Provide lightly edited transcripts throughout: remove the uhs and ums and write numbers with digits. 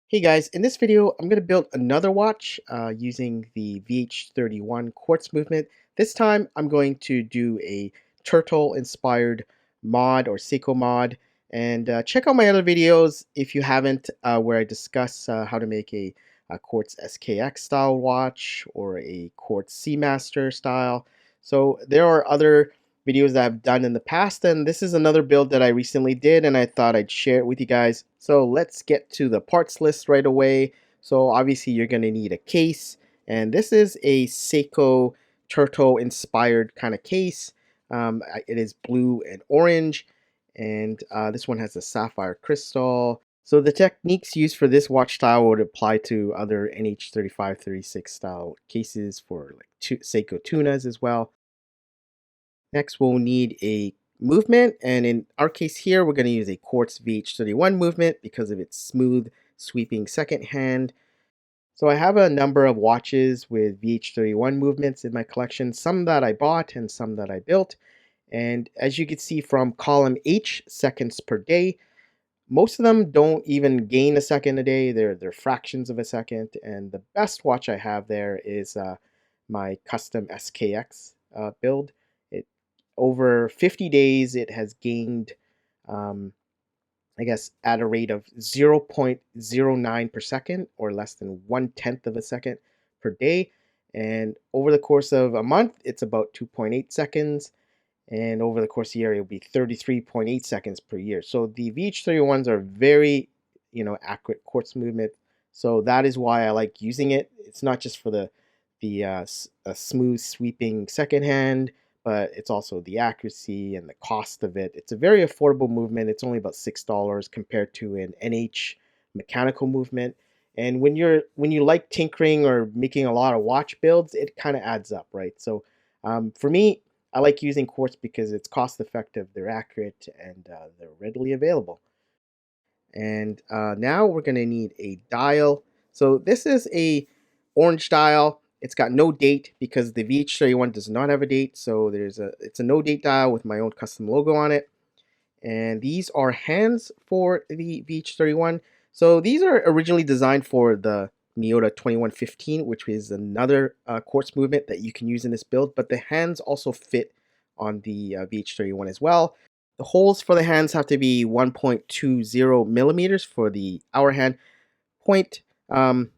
Hey guys, in this video, I'm going to build another watch using the VH31 quartz movement. This time, I'm going to do a turtle inspired mod or Seiko mod. And check out my other videos if you haven't, where I discuss how to make a quartz SKX style watch or a quartz Seamaster style. So there are other videos that I've done in the past, and this is another build that I recently did, and I thought I'd share it with you guys. So let's get to the parts list right away. So obviously you're going to need a case, and this is a Seiko Turtle inspired kind of case. It is blue and orange, and this one has a sapphire crystal. So the techniques used for this watch style would apply to other NH35, 36 style cases for like Seiko tunas as well. Next, we'll need a movement, and in our case here, we're going to use a Quartz VH31 movement because of its smooth, sweeping second hand. So I have a number of watches with VH31 movements in my collection, some that I bought and some that I built. And as you can see from column H, seconds per day, most of them don't even gain a second a day. They're fractions of a second. And the best watch I have there is my custom SKX build. It over 50 days, it has gained, um, I guess, at a rate of 0.09 per second, or less than 1/10 of a second per day. And over the course of a month, it's about 2.8 seconds. And over the course of the year, it'll be 33.8 seconds per year. So the VH31s are very, accurate quartz movement. So that is why I like using it. It's not just for the smooth sweeping second hand, but it's also the accuracy and the cost of it. It's a very affordable movement. It's only about $6 compared to an NH mechanical movement. And when you like tinkering or making a lot of watch builds, it kind of adds up, right? So for me, I like using quartz because it's cost effective, they're accurate, and they're readily available. And now we're going to need a dial. So this is a orange dial. It's got no date because the VH31 does not have a date. So it's a no date dial with my own custom logo on it. And these are hands for the VH31. So these are originally designed for the Miyota 2115, which is another quartz movement that you can use in this build, but the hands also fit on the VH31 as well. The holes for the hands have to be 1.20 millimeters for the hour hand, point, um,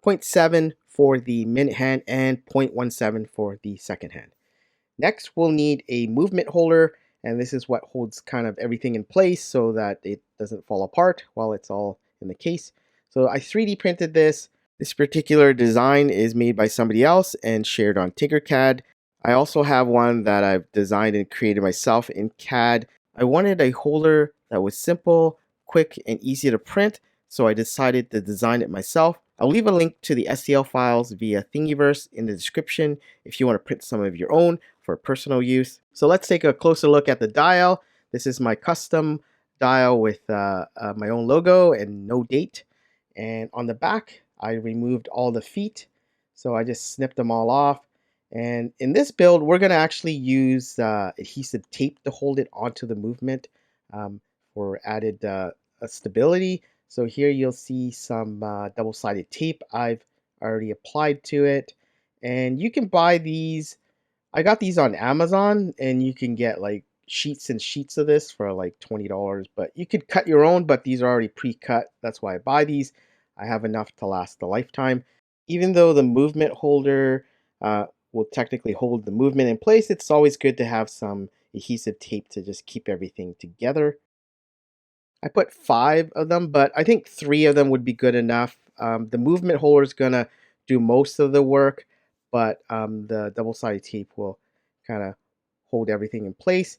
0.7 for the minute hand, and 0.17 for the second hand. Next, we'll need a movement holder, and this is what holds kind of everything in place so that it doesn't fall apart while it's all in the case. So I 3D printed this. This particular design is made by somebody else and shared on Tinkercad. I also have one that I've designed and created myself in CAD. I wanted a holder that was simple, quick, and easy to print, so I decided to design it myself. I'll leave a link to the STL files via Thingiverse in the description if you want to print some of your own for personal use. So let's take a closer look at the dial. This is my custom dial with my own logo and no date. And on the back, I removed all the feet. So I just snipped them all off. And in this build, we're going to actually use adhesive tape to hold it onto the movement for added stability. So here you'll see some double-sided tape I've already applied to it. And you can buy these. I got these on Amazon, and you can get like sheets and sheets of this for like $20, but you could cut your own, but these are already pre-cut. That's why I buy these. I have enough to last a lifetime. Even though the movement holder will technically hold the movement in place, it's always good to have some adhesive tape to just keep everything together. I put 5 of them, but I think 3 of them would be good enough. The movement holder is gonna do most of the work, but the double-sided tape will kind of hold everything in place.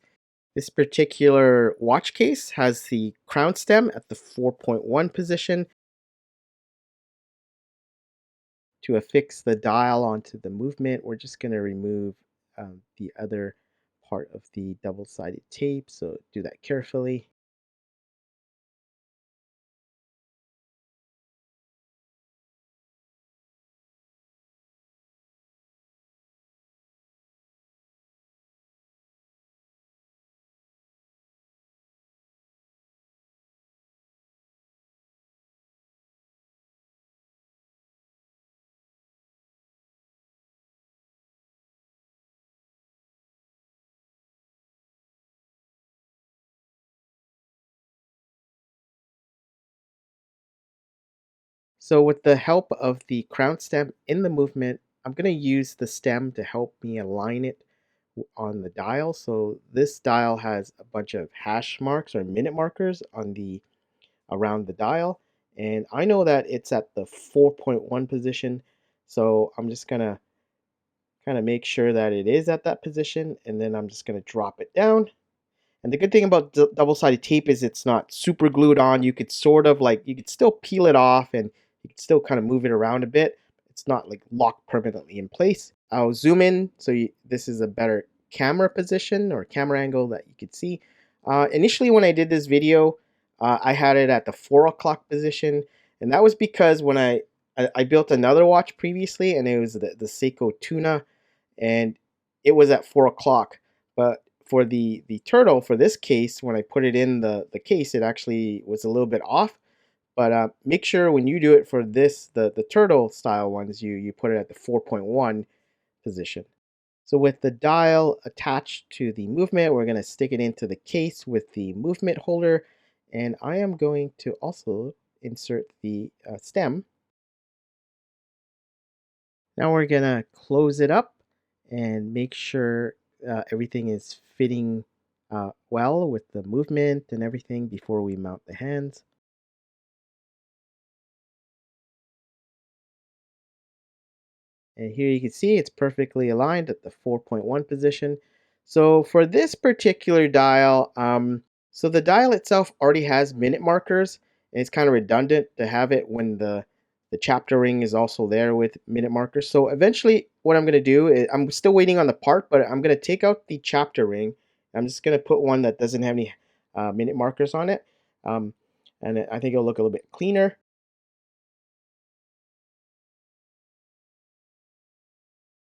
This particular watch case has the crown stem at the 4.1 position. To affix the dial onto the movement, we're just going to remove the other part of the double-sided tape, so do that carefully. So with the help of the crown stem in the movement, I'm going to use the stem to help me align it on the dial. So this dial has a bunch of hash marks or minute markers on the around the dial, and I know that it's at the 4.1 position. So I'm just going to kind of make sure that it is at that position, and then I'm just going to drop it down. And the good thing about double-sided tape is it's not super glued on. You could sort of like, you could still peel it off and you could still kind of move it around a bit. It's not like locked permanently in place. I'll zoom in so this is a better camera position or camera angle that you could see. Initially when I did this video, I had it at the 4 o'clock position. And that was because when I built another watch previously, and it was the Seiko Tuna, and it was at 4 o'clock. But for the turtle, for this case, when I put it in the case, it actually was a little bit off. But make sure when you do it for this, the turtle style ones, you put it at the 4.1 position. So with the dial attached to the movement, we're going to stick it into the case with the movement holder. And I am going to also insert the stem. Now we're going to close it up and make sure everything is fitting well with the movement and everything before we mount the hands. And here you can see it's perfectly aligned at the 4.1 position. So for this particular dial, so the dial itself already has minute markers, and it's kind of redundant to have it when the chapter ring is also there with minute markers. So eventually what I'm going to do is, I'm still waiting on the part, but I'm going to take out the chapter ring. I'm just going to put one that doesn't have any minute markers on it. Um, and I think it'll look a little bit cleaner.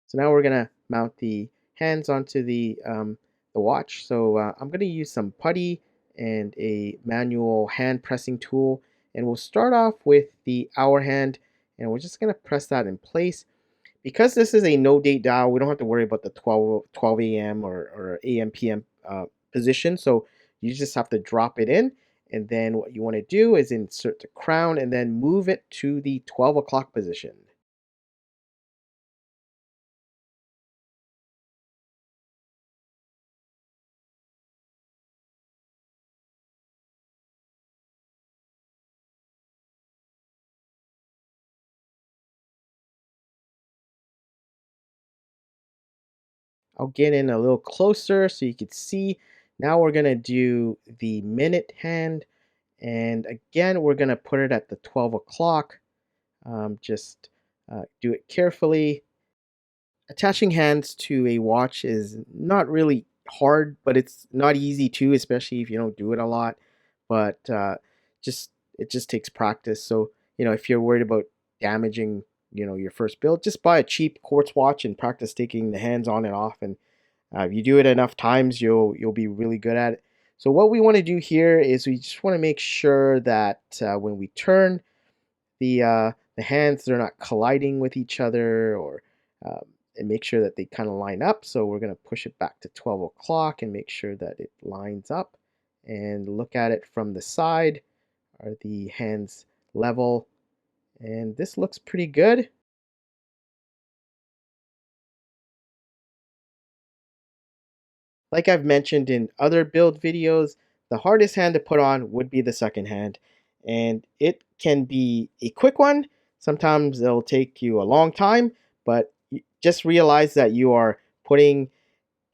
So now we're gonna mount the hands onto the watch. So I'm gonna use some putty and a manual hand pressing tool, and we'll start off with the hour hand, and we're just gonna press that in place. Because this is a no date dial, we don't have to worry about the 12 a.m. or a.m. p.m. Position. So you just have to drop it in, and then what you want to do is insert the crown and then move it to the 12 o'clock position. I'll get in a little closer so you can see. Now we're gonna do the minute hand, and again we're gonna put it at the 12 o'clock. Just do it carefully. Attaching hands to a watch is not really hard, but it's not easy too, especially if you don't do it a lot. But just it just takes practice. So if you're worried about damaging your first build, just buy a cheap quartz watch and practice taking the hands on and off, and if you do it enough times, you'll be really good at it. So what we want to do here is we just want to make sure that when we turn the hands, they're not colliding with each other, or um, and make sure that they kind of line up. So we're going to push it back to 12 o'clock and make sure that it lines up, and look at it from the side. Are the hands level? And this looks pretty good. Like I've mentioned in other build videos, the hardest hand to put on would be the second hand. And it can be a quick one. Sometimes it'll take you a long time, but just realize that you are putting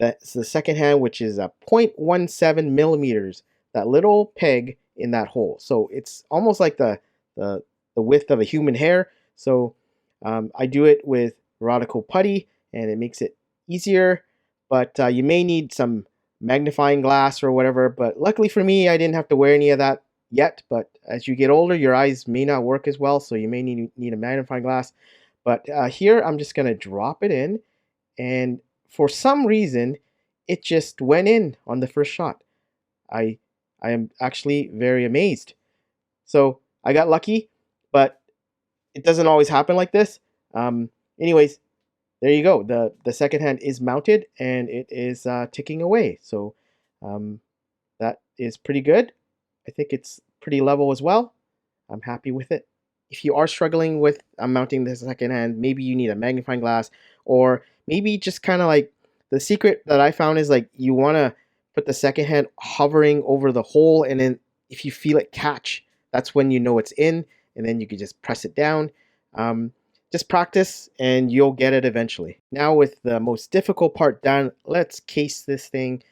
that's the second hand, which is a 0.17 millimeters, that little peg in that hole. So it's almost like the, the width of a human hair. So I do it with Radical putty, and it makes it easier. But you may need some magnifying glass or whatever. But luckily for me, I didn't have to wear any of that yet. But as you get older, your eyes may not work as well, so you may need a magnifying glass. But here, I'm just going to drop it in, and for some reason it just went in on the first shot. I I am actually very amazed. So I got lucky, but it doesn't always happen like this. Anyways, there you go. The second hand is mounted and it is ticking away. So um, that is pretty good. I think it's pretty level as well. I'm happy with it. if you are struggling with mounting the second hand, maybe you need a magnifying glass, or maybe just kind of like the secret that I found is like you want to put the second hand hovering over the hole, and then if you feel it catch, that's when you know it's in, and then you can just press it down. Um, just practice and you'll get it eventually. Now with the most difficult part done, let's case this thing.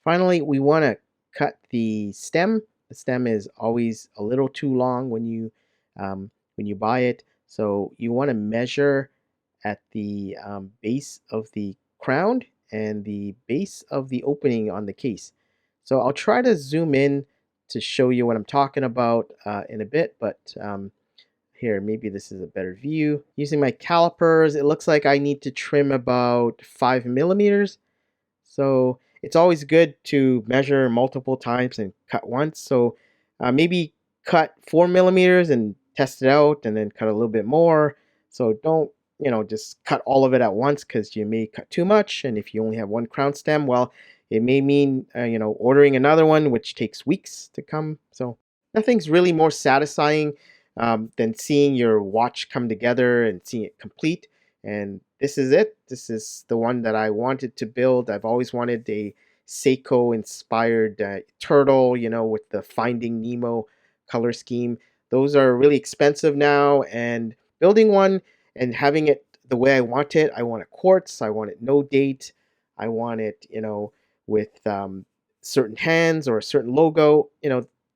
Finally, we want to cut the stem. The stem is always a little too long when you buy it. So you want to measure at the base of the crown and the base of the opening on the case. So I'll try to zoom in to show you what I'm talking about in a bit, but here, maybe this is a better view. Using my calipers, it looks like I need to trim about 5 millimeters. So it's always good to measure multiple times and cut once. So maybe cut 4 millimeters and test it out, and then cut a little bit more. So don't, just cut all of it at once, because you may cut too much. And if you only have one crown stem, well, it may mean, ordering another one, which takes weeks to come. So nothing's really more satisfying than seeing your watch come together and seeing it complete. And this is it. This is the one that I wanted to build. I've always wanted a Seiko inspired turtle, with the Finding Nemo color scheme. Those are really expensive now, and building one and having it the way I want it quartz, I want it no date, I want it, with certain hands or a certain logo.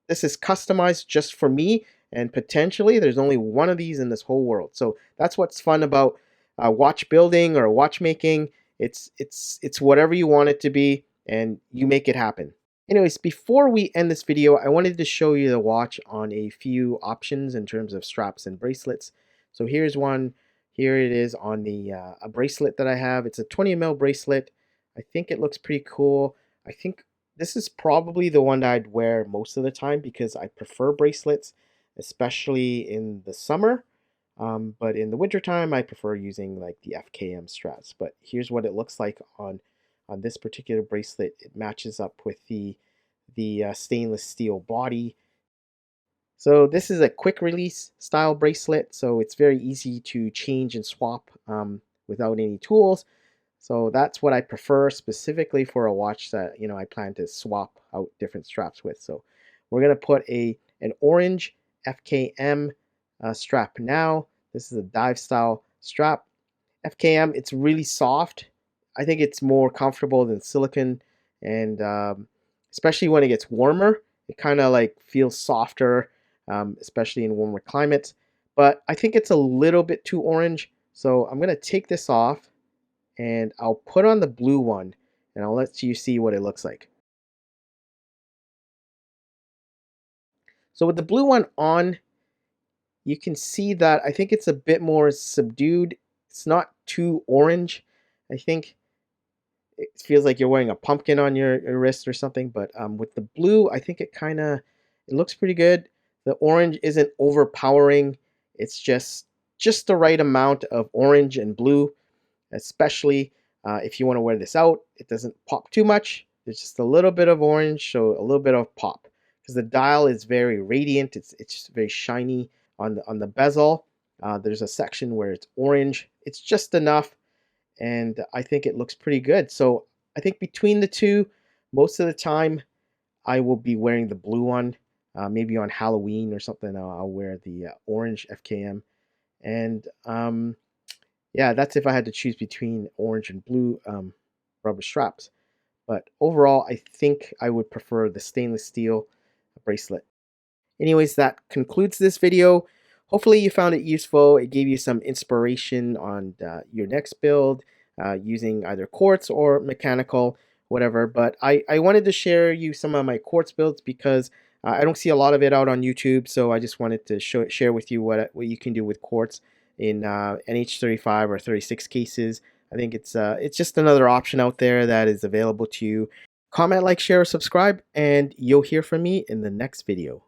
This is customized just for me, and potentially there's only one of these in this whole world. So that's what's fun about watch building or watchmaking. It's whatever you want it to be, and you make it happen. Anyways, before we end this video, I wanted to show you the watch on a few options in terms of straps and bracelets. So here's one. Here it is on the a bracelet that I have. It's a 20 ml bracelet. I think it looks pretty cool. I think this is probably the one that I'd wear most of the time, because I prefer bracelets, especially in the summer. But in the wintertime, I prefer using like the FKM straps. But here's what it looks like on this particular bracelet. It matches up with the stainless steel body. So this is a quick release style bracelet, so it's very easy to change and swap without any tools. So that's what I prefer specifically for a watch that I plan to swap out different straps with. So we're gonna put an orange FKM strap now. This is a dive style strap. FKM, it's really soft. I think it's more comfortable than silicone, and especially when it gets warmer, it kind of like feels softer, especially in warmer climates. But I think it's a little bit too orange, so I'm gonna take this off and I'll put on the blue one, and I'll let you see what it looks like. So with the blue one on, you can see that I think it's a bit more subdued. It's not too orange. I think it feels like you're wearing a pumpkin on your wrist or something. But with the blue, I think it looks pretty good. The orange isn't overpowering. It's just the right amount of orange and blue, especially if you want to wear this out. It doesn't pop too much. There's just a little bit of orange, so a little bit of pop, because the dial is very radiant. It's just very shiny on the bezel. There's a section where it's orange. It's just enough, and I think it looks pretty good. So I think between the two, most of the time I will be wearing the blue one. Maybe on Halloween or something, I'll wear the orange FKM. And yeah, that's if I had to choose between orange and blue rubber straps. But overall, I think I would prefer the stainless steel bracelet. Anyways, that concludes this video. Hopefully you found it useful. It gave you some inspiration on your next build using either quartz or mechanical, whatever. But I wanted to share you some of my quartz builds, because I don't see a lot of it out on YouTube. So I just wanted to share with you what you can do with quartz in NH35 or 36 cases. I think it's just another option out there that is available to you. Comment, like, share, subscribe, and you'll hear from me in the next video.